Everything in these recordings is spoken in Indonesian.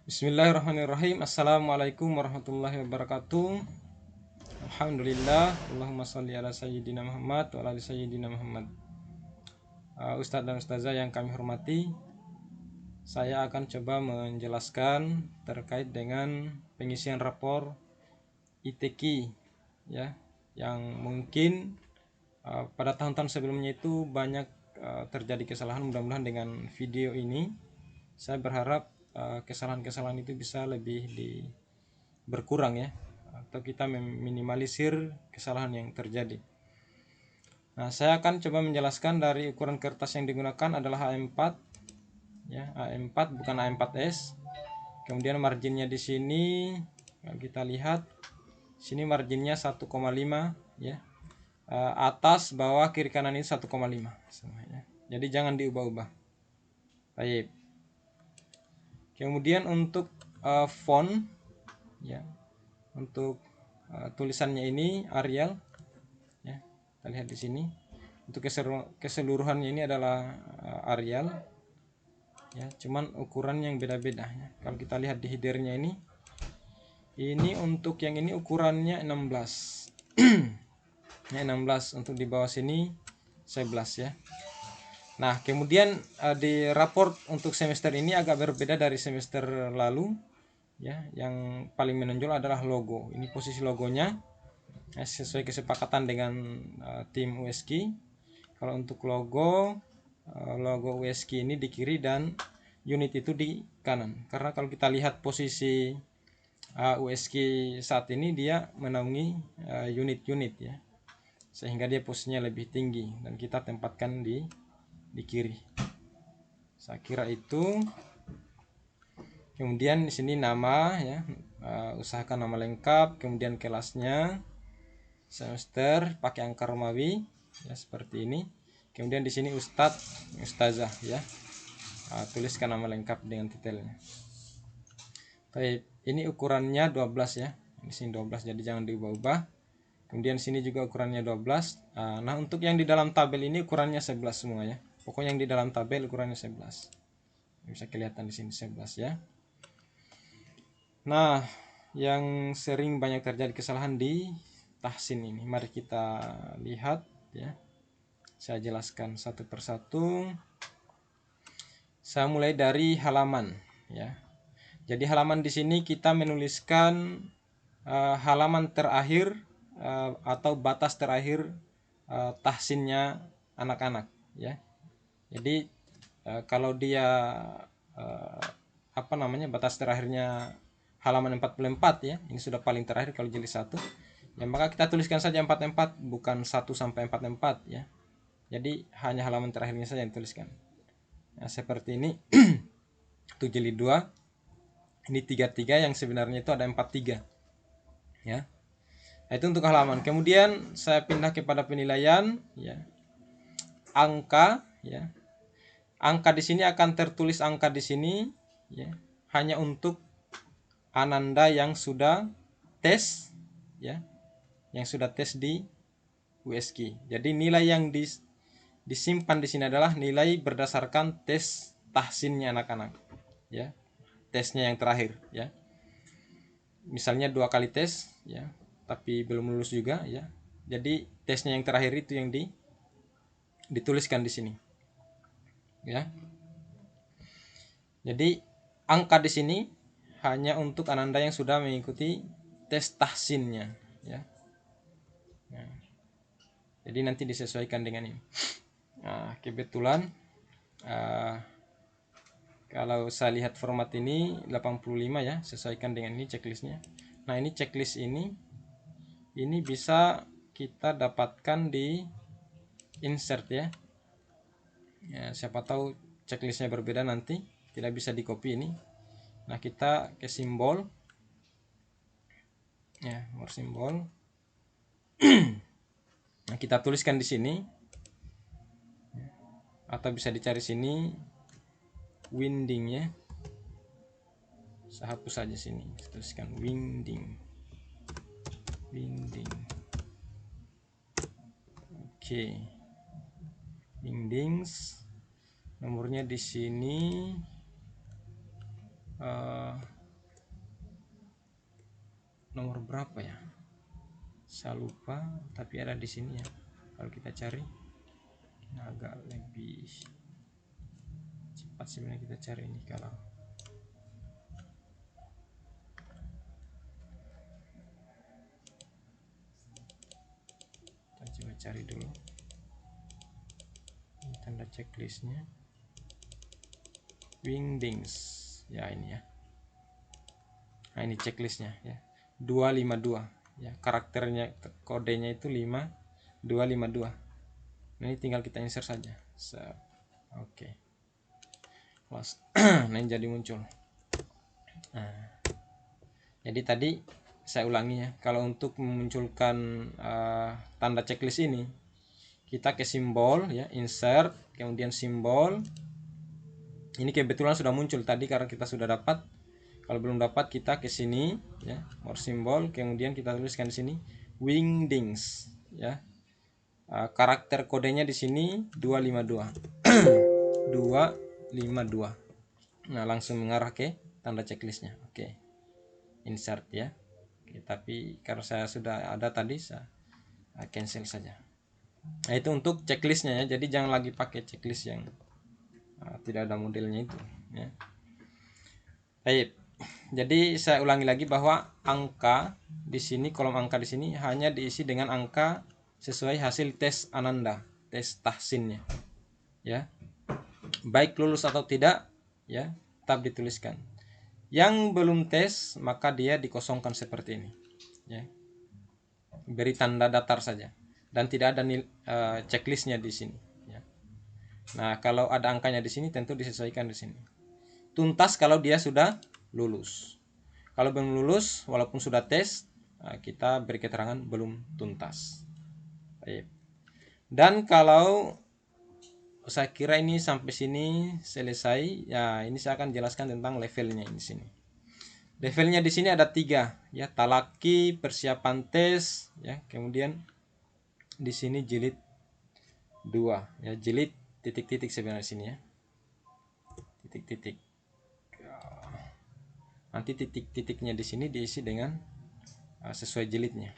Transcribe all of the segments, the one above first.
Bismillahirrahmanirrahim. Assalamualaikum warahmatullahi wabarakatuh. Alhamdulillah. Allahumma sholli ala sayyidina Muhammad wa ala ali sayyidina Muhammad. Ustadz dan ustazah yang kami hormati, saya akan coba menjelaskan terkait dengan pengisian rapor ITQ ya, yang mungkin pada tahun-tahun sebelumnya itu banyak terjadi kesalahan. Mudah-mudahan dengan video ini saya berharap kesalahan-kesalahan itu bisa lebih berkurang ya, atau kita meminimalisir kesalahan yang terjadi. Nah, saya akan coba menjelaskan dari ukuran kertas yang digunakan adalah A4 ya, A4 bukan A4S. Kemudian marginnya di sini kalau kita lihat sini marginnya 1,5 ya. Atas, bawah, kiri, kanan ini 1,5 semuanya. Jadi jangan diubah-ubah. Baik. Kemudian untuk font ya, untuk tulisannya ini Arial ya, kita lihat di sini. Untuk keseluruhannya ini adalah Arial ya, cuman ukuran yang beda-beda ya. Kalau kita lihat di headernya ini untuk yang ini ukurannya 16 ya, 16. Untuk di bawah sini 11 ya. Nah, kemudian di raport untuk semester ini agak berbeda dari semester lalu ya. Yang paling menonjol adalah logo. Ini posisi logonya ya, sesuai kesepakatan dengan tim USK. Kalau untuk logo USK ini di kiri dan unit itu di kanan. Karena kalau kita lihat posisi USK saat ini dia menaungi unit-unit ya, sehingga dia posisinya lebih tinggi dan kita tempatkan di kiri. Saya kira itu. Kemudian di sini nama ya, usahakan nama lengkap, kemudian kelasnya, semester pakai angka Romawi ya seperti ini. Kemudian di sini ustadz, ustazah ya. Tuliskan nama lengkap dengan detailnya. Baik, ini ukurannya 12 ya. Di sini 12, jadi jangan diubah-ubah. Kemudian sini juga ukurannya 12. Nah, untuk yang di dalam tabel ini ukurannya 11 semua ya. Pokoknya yang di dalam tabel ukurannya 11. Bisa kelihatan di sini 11 ya. Nah, yang sering banyak terjadi kesalahan di tahsin ini, mari kita lihat ya. Saya jelaskan satu persatu. Saya mulai dari halaman ya. Jadi halaman di sini kita menuliskan halaman terakhir atau batas terakhir tahsinnya anak-anak ya. Jadi kalau dia batas terakhirnya halaman 44 ya, ini sudah paling terakhir kalau jilid 1 ya, maka kita tuliskan saja 44, bukan 1 sampai 44 ya. Jadi hanya halaman terakhirnya saja yang dituliskan. Nah, seperti ini. Itu jilid 2. Ini 33 yang sebenarnya itu ada 43 ya. Nah, itu untuk halaman. Kemudian saya pindah kepada penilaian ya. Angka ya. Angka di sini akan tertulis angka di sini ya, hanya untuk Ananda yang sudah tes ya, yang sudah tes di USK. Jadi nilai yang disimpan di sini adalah nilai berdasarkan tes tahsinnya anak-anak ya, tesnya yang terakhir ya. Misalnya 2 kali tes ya, tapi belum lulus juga ya. Jadi tesnya yang terakhir itu yang dituliskan di sini ya. Jadi angka di sini hanya untuk Ananda yang sudah mengikuti tes tahsinnya ya. Nah, jadi nanti disesuaikan dengan ini. Nah, kebetulan kalau saya lihat format ini 85 ya, sesuaikan dengan ini checklistnya. Nah, ini checklist ini bisa kita dapatkan di insert ya. Ya, siapa tahu checklistnya berbeda nanti, tidak bisa di copy ini. Nah, kita ke simbol ya, more simbol. Nah, kita tuliskan di sini atau bisa dicari sini winding ya. Saya hapus saja sini, tuliskan winding. Oke. Windings nomornya di sini nomor berapa ya, saya lupa, tapi ada di sini ya. Kalau kita cari agak lebih cepat sebenarnya kita cari ini. Kalau kita coba cari dulu ini tanda checklistnya, wingdings ya, ini ya. Nah ini checklistnya ya, 252 ya, karakternya kodenya itu 5252. Nah ini tinggal kita insert saja. Oke. Close. Nah ini jadi muncul. Nah, jadi tadi saya ulangi ya, kalau untuk memunculkan tanda checklist ini, kita ke simbol ya, insert, kemudian simbol. Ini kebetulan sudah muncul tadi karena kita sudah dapat. Kalau belum dapat kita ke sini ya, more simbol, kemudian kita tuliskan di sini wingdings ya. Karakter kodenya di sini 252. 252. Nah, langsung mengarah ke tanda checklistnya. Oke. Insert ya. Oke, tapi karena saya sudah ada tadi, saya cancel saja. Nah, itu untuk checklistnya ya. Jadi jangan lagi pakai checklist yang tidak ada modelnya itu ya. Baik. Jadi saya ulangi lagi bahwa angka di sini, kolom angka di sini hanya diisi dengan angka sesuai hasil tes Ananda, tes tahsinnya ya. Baik lulus atau tidak ya, tetap dituliskan. Yang belum tes maka dia dikosongkan seperti ini ya. Beri tanda datar saja dan tidak ada checklistnya di sini ya. Nah, kalau ada angkanya di sini tentu disesuaikan di sini. Tuntas kalau dia sudah lulus. Kalau belum lulus, walaupun sudah tes, kita beri keterangan belum tuntas. Baik. Dan kalau saya kira ini sampai sini selesai, ya ini saya akan jelaskan tentang levelnya di sini. Levelnya di sini ada 3 ya, talaki, persiapan tes, ya, kemudian di sini jilid 2 ya, jilid titik-titik sebenarnya sini ya, titik-titik. Nanti titik-titiknya di sini diisi dengan sesuai jilidnya.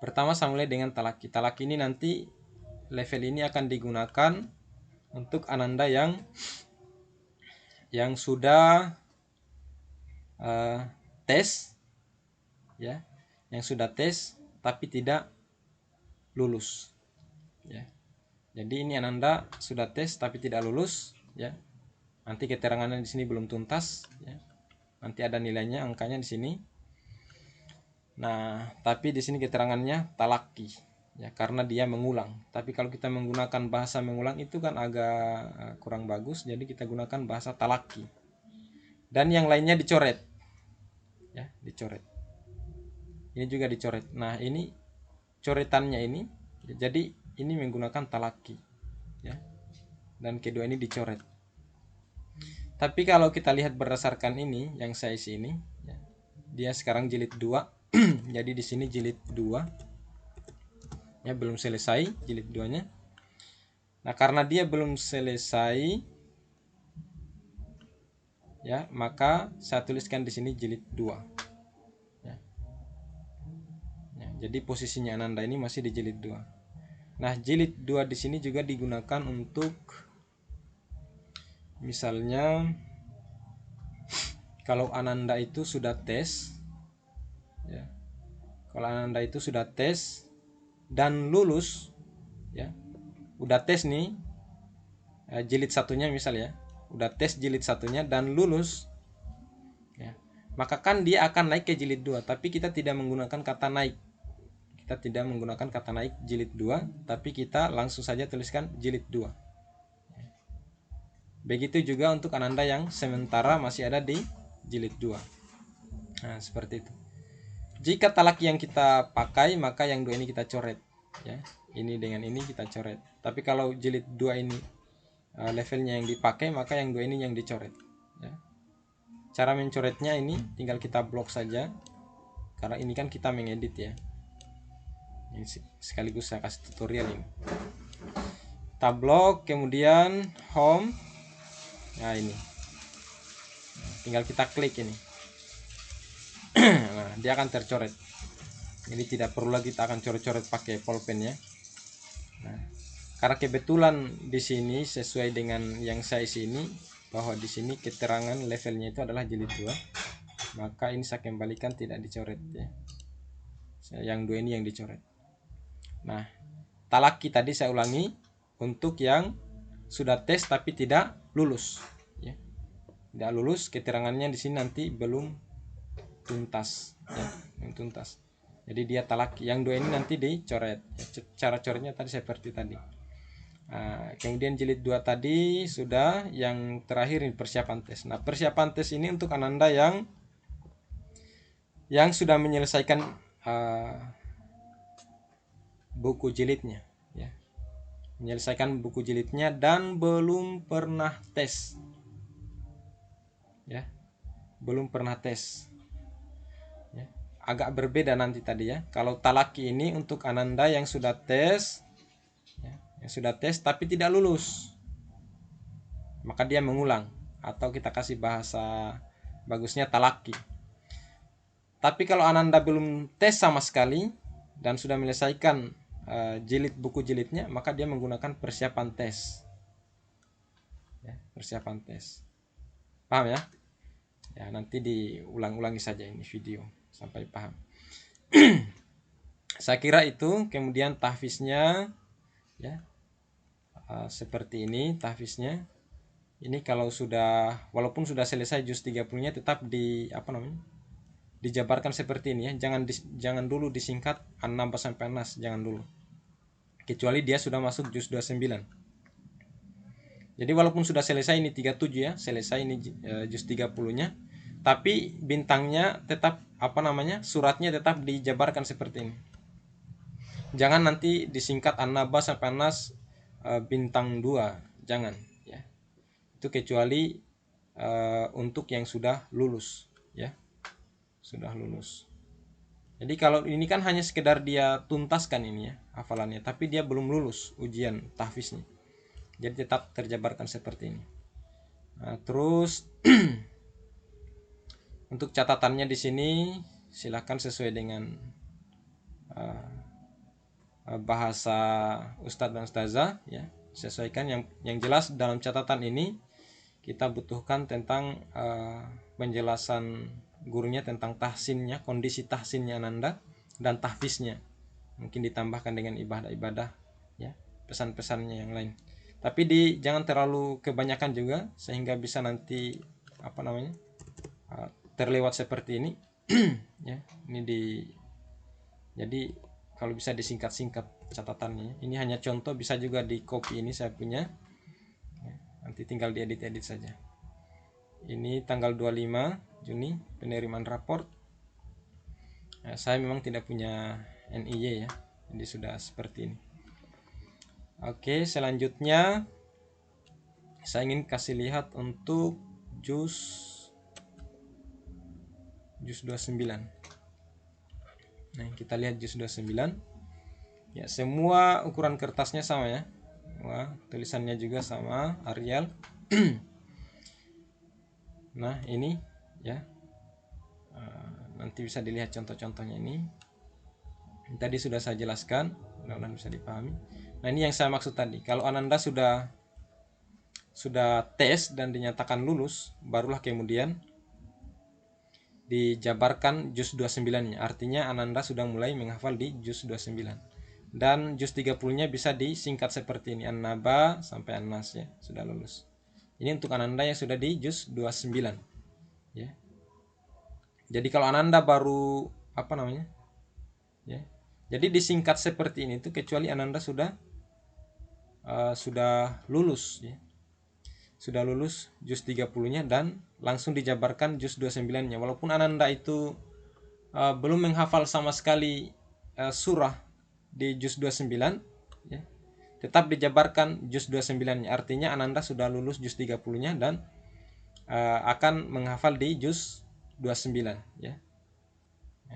Pertama saya mulai dengan talaki. Talaki ini nanti level ini akan digunakan untuk Ananda yang sudah tes ya, yang sudah tes tapi tidak lulus ya. Jadi ini Ananda sudah tes tapi tidak lulus ya. Nanti keterangannya di sini belum tuntas ya. Nanti ada nilainya, angkanya di sini. Nah, tapi di sini keterangannya talaki ya, karena dia mengulang. Tapi kalau kita menggunakan bahasa mengulang itu kan agak kurang bagus, jadi kita gunakan bahasa talaki. Dan yang lainnya dicoret. Ya, dicoret. Ini juga dicoret. Nah, ini coretannya ini, jadi ini menggunakan talaki ya. Dan kedua ini dicoret. Tapi kalau kita lihat berdasarkan ini yang saya isi ini ya, dia sekarang jilid 2. Jadi di sini jilid 2 ya, belum selesai jilid 2-nya. Nah, karena dia belum selesai ya, maka saya tuliskan di sini jilid 2 ya. Ya, jadi posisinya Ananda ini masih di jilid 2. Nah, jilid 2 di sini juga digunakan untuk misalnya kalau Ananda itu sudah tes ya, kalau Ananda itu sudah tes dan lulus ya, udah tes nih jilid 1-nya misal ya, udah tes jilid 1-nya dan lulus ya, maka kan dia akan naik ke jilid 2, tapi kita tidak menggunakan kata naik. Kita tidak menggunakan kata naik jilid 2, tapi kita langsung saja tuliskan jilid 2. Begitu juga untuk Ananda yang sementara masih ada di jilid 2. Nah, seperti itu. Jika talaki yang kita pakai, maka yang 2 ini kita coret ya. Ini dengan ini kita coret. Tapi kalau jilid 2 ini levelnya yang dipakai, maka yang 2 ini yang dicoret ya. Cara mencoretnya ini tinggal kita blok saja, karena ini kan kita mengedit ya. Ini sekaligus saya kasih tutorial ini. Kita blok, kemudian home. Nah, ini tinggal kita klik ini. Nah, dia akan tercoret. Jadi tidak perlu lagi kita akan coret-coret pakai pulpen ya. Nah, karena kebetulan di sini sesuai dengan yang saya sini bahwa di sini keterangan levelnya itu adalah jilid 2, maka ini saya kembalikan tidak dicoret ya. Yang 2 ini yang dicoret. Nah, talaki tadi saya ulangi untuk yang sudah tes tapi tidak lulus ya. Tidak lulus, keterangannya di sini nanti belum tuntas ya, belum tuntas. Jadi dia talaki. Yang 2 ini nanti dicoret ya. Cara coretnya tadi seperti tadi. Nah, kemudian jilid 2 tadi sudah. Yang terakhir ini persiapan tes. Nah, persiapan tes ini untuk ananda yang sudah menyelesaikan buku jilidnya ya, menyelesaikan buku jilidnya dan belum pernah tes ya, belum pernah tes ya. Agak berbeda nanti tadi ya. Kalau talaki ini untuk ananda yang sudah tes ya, yang sudah tes tapi tidak lulus, maka dia mengulang, atau kita kasih bahasa bagusnya talaki. Tapi kalau ananda belum tes sama sekali dan sudah menyelesaikan jilid buku jilidnya, maka dia menggunakan persiapan tes ya, persiapan tes. Paham ya? Ya, nanti diulang-ulangi saja ini video sampai paham. Saya kira itu. Kemudian tahfiznya ya, seperti ini tahfiznya. Ini kalau sudah, walaupun sudah selesai juz 30-nya, tetap dijabarkan seperti ini ya. Jangan dulu disingkat an-naba sampai an-nas, jangan dulu. Kecuali dia sudah masuk juz 29. Jadi walaupun sudah selesai ini 37 ya, selesai ini juz 30-nya, tapi bintangnya tetap suratnya tetap dijabarkan seperti ini. Jangan nanti disingkat an-naba sampai an-nas bintang 2, jangan ya. Itu kecuali untuk yang sudah lulus ya. Sudah lulus. Jadi kalau ini kan hanya sekedar dia tuntaskan ini ya hafalannya, tapi dia belum lulus ujian tahfiznya. Jadi tetap terjabarkan seperti ini. Nah, terus untuk catatannya di sini silakan sesuai dengan bahasa ustadz dan ustazah ya. Sesuaikan yang jelas dalam catatan ini kita butuhkan tentang penjelasan gurunya tentang tahsinnya, kondisi tahsinnya ananda dan tahfiznya. Mungkin ditambahkan dengan ibadah-ibadah ya, pesan-pesannya yang lain. Tapi jangan terlalu kebanyakan juga sehingga bisa nanti terlewat seperti ini ya. Jadi kalau bisa disingkat-singkat catatannya. Ini hanya contoh, bisa juga di copy, ini saya punya ya, nanti tinggal diedit-edit saja. Ini tanggal 25 Juni penerimaan raport. Nah, saya memang tidak punya NIY ya, jadi sudah seperti ini. Oke, selanjutnya saya ingin kasih lihat untuk juz 29. Nah, kita lihat juz 29. Ya, semua ukuran kertasnya sama ya. Wah, tulisannya juga sama, Arial. Nah, ini ya. Nanti bisa dilihat contoh-contohnya ini. Tadi sudah saya jelaskan, mudah-mudahan bisa dipahami. Nah, ini yang saya maksud tadi. Kalau ananda sudah tes dan dinyatakan lulus, barulah kemudian dijabarkan juz 29-nya. Artinya ananda sudah mulai menghafal di juz 29. Dan juz 30-nya bisa disingkat seperti ini, an-naba sampai an-nas ya, sudah lulus. Ini untuk ananda yang sudah di juz 29 ya. Jadi kalau ananda baru ya. Jadi disingkat seperti ini itu kecuali ananda sudah lulus ya. Sudah lulus juz 30-nya dan langsung dijabarkan juz 29-nya. Walaupun ananda itu belum menghafal sama sekali surah di juz 29 ya, tetap dijabarkan juz 29-nya. Artinya ananda sudah lulus juz 30-nya dan akan menghafal di juz 29 ya.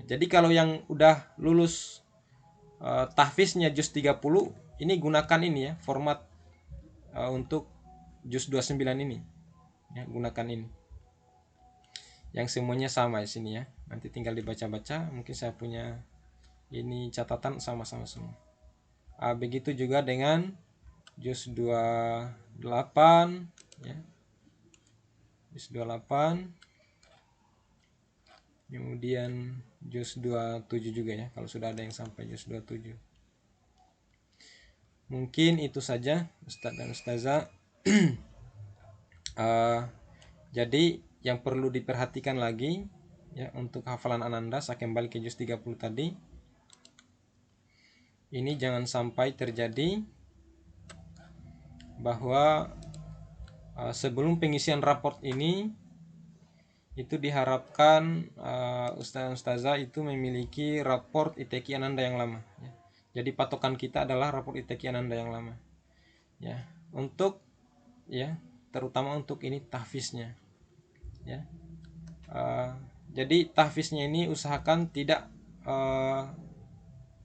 Jadi kalau yang udah lulus tahfiznya juz 30, ini gunakan ini ya, format untuk juz 29 ini ya, gunakan ini yang semuanya sama di sini ya. nanti tinggal dibaca-baca. Mungkin saya punya ini catatan sama-sama semua. Begitu juga dengan juz 28 ya. Juz 28, kemudian juz 27 juga ya, kalau sudah ada yang sampai juz 27. Mungkin itu saja Ustadz dan Ustazah. Jadi yang perlu diperhatikan lagi ya untuk hafalan Ananda, saya kembali ke juz 30 tadi. Ini jangan sampai terjadi bahwa sebelum pengisian raport ini itu diharapkan Ustaz-Ustazah itu memiliki raport ITQ Ananda yang lama ya. Jadi patokan kita adalah raport ITQ Ananda yang lama ya, untuk ya, terutama untuk ini tahfiznya ya. Jadi tahfiznya ini usahakan tidak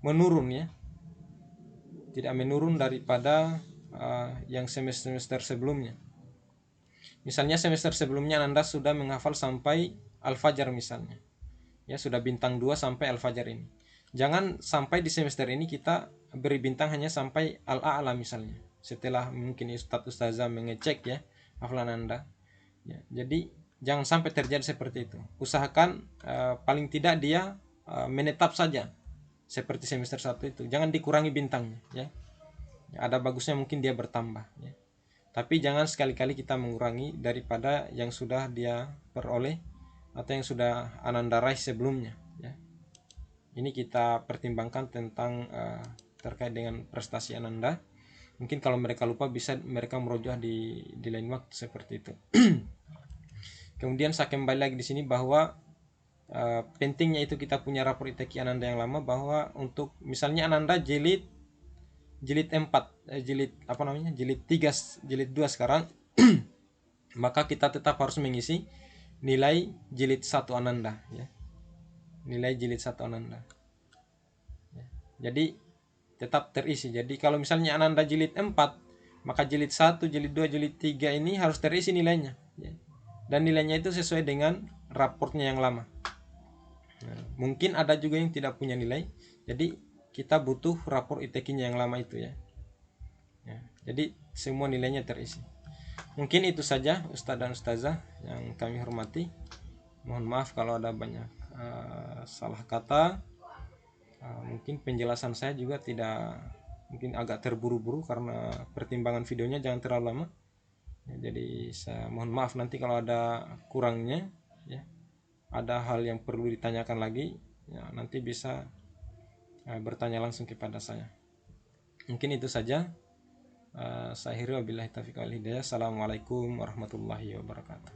menurun ya, tidak menurun daripada yang semester sebelumnya. Misalnya semester sebelumnya Anda sudah menghafal sampai Al-Fajr misalnya, ya sudah bintang 2 sampai Al-Fajr ini. Jangan sampai di semester ini kita beri bintang hanya sampai Al-A'la misalnya, setelah mungkin Ustaz-Ustazah mengecek ya hafalan Anda ya. Jadi jangan sampai terjadi seperti itu. Usahakan paling tidak dia menetap saja seperti semester 1 itu. Jangan dikurangi bintangnya ya. Ada bagusnya mungkin dia bertambah ya. Tapi jangan sekali-kali kita mengurangi daripada yang sudah dia peroleh atau yang sudah Ananda raih sebelumnya ya. Ini kita pertimbangkan tentang terkait dengan prestasi Ananda. Mungkin kalau mereka lupa bisa mereka merujuk di lain waktu seperti itu. Kemudian saya kembali lagi di sini bahwa pentingnya itu kita punya rapor ITQ Ananda yang lama, bahwa untuk misalnya Ananda jilid 4, jilid apa namanya? Jilid 3, jilid 2 sekarang maka kita tetap harus mengisi nilai jilid 1 Ananda ya. Nilai jilid 1 Ananda. Ya. Jadi tetap terisi. Jadi kalau misalnya Ananda jilid 4, maka jilid 1, jilid 2, jilid 3 ini harus terisi nilainya ya. Dan nilainya itu sesuai dengan raportnya yang lama. Nah, mungkin ada juga yang tidak punya nilai. Jadi kita butuh rapor ITQ-nya yang lama itu ya. Ya. Jadi semua nilainya terisi. Mungkin itu saja Ustadz dan Ustazah yang kami hormati. Mohon maaf kalau ada banyak salah kata. Mungkin penjelasan saya juga tidak, mungkin agak terburu-buru karena pertimbangan videonya jangan terlalu lama ya. Jadi saya mohon maaf nanti kalau ada kurangnya ya. Ada hal yang perlu ditanyakan lagi ya, nanti bisa bertanya langsung kepada saya. Mungkin itu saja. Saya akhiri wabillahi taufiq wal hidayah. Assalamualaikum warahmatullahi wabarakatuh.